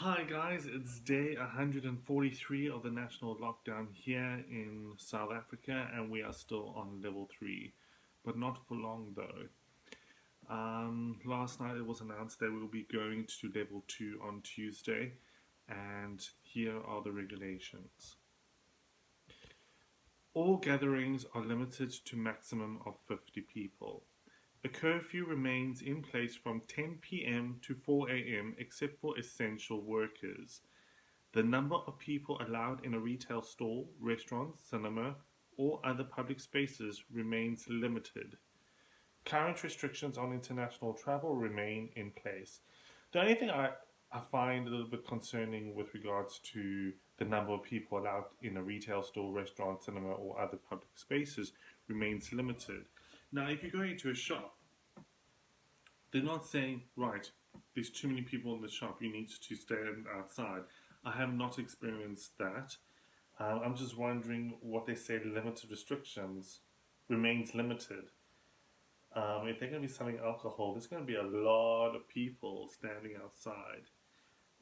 Hi guys, it's day 143 of the national lockdown here in South Africa, and we are still on level 3, but not for long though. Last night it was announced that we'll be going to level 2 on Tuesday, and here are the regulations. All gatherings are limited to maximum of 50 people. A curfew remains in place from 10 p.m. to 4 a.m. except for essential workers. The number of people allowed in a retail store, restaurant, cinema, or other public spaces remains limited. Current restrictions on international travel remain in place. The only thing I find a little bit concerning with regards to the number of people allowed in a retail store, restaurant, cinema, or other public spaces remains limited. Now, if you go into a shop, they're not saying, right, there's too many people in the shop, you need to stand outside. I have not experienced that. I'm just wondering what they say limited restrictions remains limited. If they're going to be selling alcohol, there's going to be a lot of people standing outside.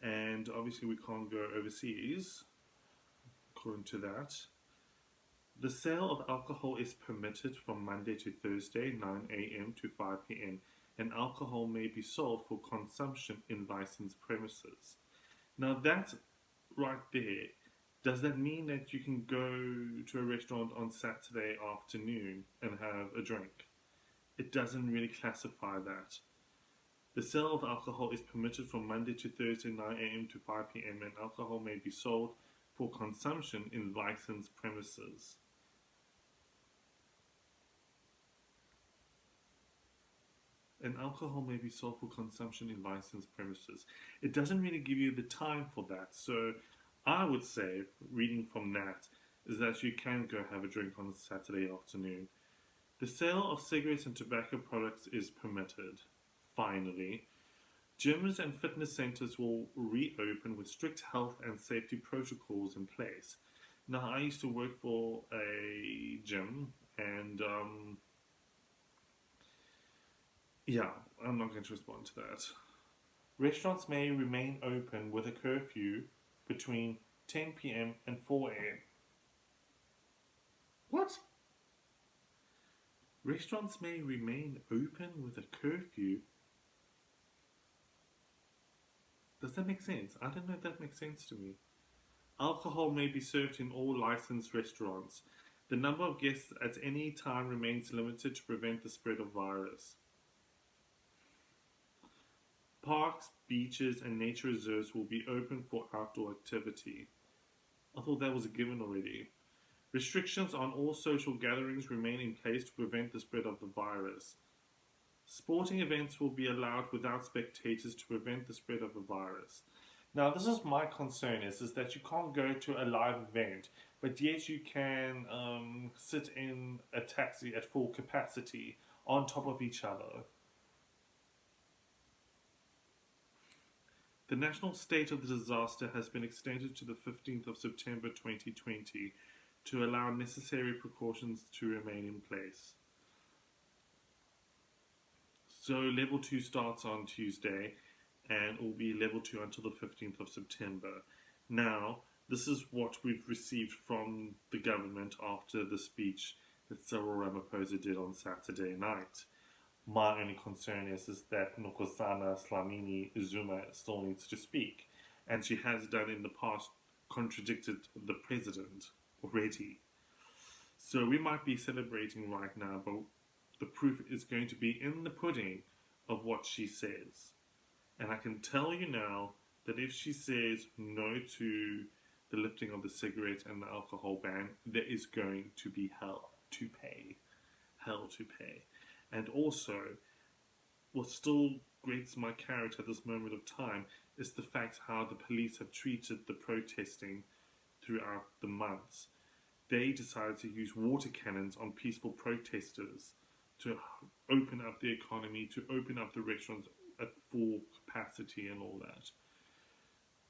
And obviously, we can't go overseas, according to that. The sale of alcohol is permitted from Monday to Thursday, 9 a.m. to 5 p.m., and alcohol may be sold for consumption in licensed premises. Now, that right there, does that mean that you can go to a restaurant on Saturday afternoon and have a drink? It doesn't really classify that. The sale of alcohol is permitted from Monday to Thursday, 9 a.m. to 5 p.m., and alcohol may be sold for consumption in licensed premises. And alcohol may be sold for consumption in licensed premises. It doesn't really give you the time for that. So I would say, reading from that, is that you can go have a drink on a Saturday afternoon. The sale of cigarettes and tobacco products is permitted. Finally, gyms and fitness centers will reopen with strict health and safety protocols in place. Now, I used to work for a gym, and yeah, I'm not going to respond to that. Restaurants may remain open with a curfew between 10 p.m. and 4 a.m. What? Restaurants may remain open with a curfew? Does that make sense? I don't know if that makes sense to me. Alcohol may be served in all licensed restaurants. The number of guests at any time remains limited to prevent the spread of virus. Parks, beaches, and nature reserves will be open for outdoor activity. I thought that was a given already. Restrictions on all social gatherings remain in place to prevent the spread of the virus. Sporting events will be allowed without spectators to prevent the spread of the virus. Now, this is my concern is that you can't go to a live event, but yet you can sit in a taxi at full capacity on top of each other. The national state of the disaster has been extended to the 15th of September 2020 to allow necessary precautions to remain in place. So level 2 starts on Tuesday and will be level 2 until the 15th of September. Now, this is what we've received from the government after the speech that Cyril Ramaphosa did on Saturday night. My only concern is that Nkosana Slamini Zuma still needs to speak, and she has done in the past contradicted the president already. So we might be celebrating right now, but the proof is going to be in the pudding of what she says. And I can tell you now that if she says no to the lifting of the cigarette and the alcohol ban, there is going to be hell to pay. Hell to pay. And also, what still grates my carrot at this moment of time is the fact how the police have treated the protesting throughout the months. They decided to use water cannons on peaceful protesters to open up the economy, to open up the restaurants at full capacity and all that.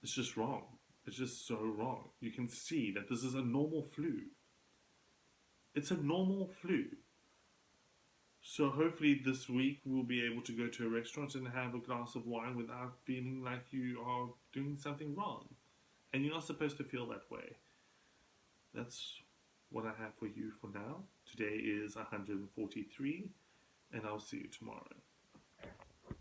It's just wrong. It's just so wrong. You can see that this is a normal flu. It's a normal flu. So hopefully this week we'll be able to go to a restaurant and have a glass of wine without feeling like you are doing something wrong. And you're not supposed to feel that way. That's what I have for you for now. Today is 143, and I'll see you tomorrow.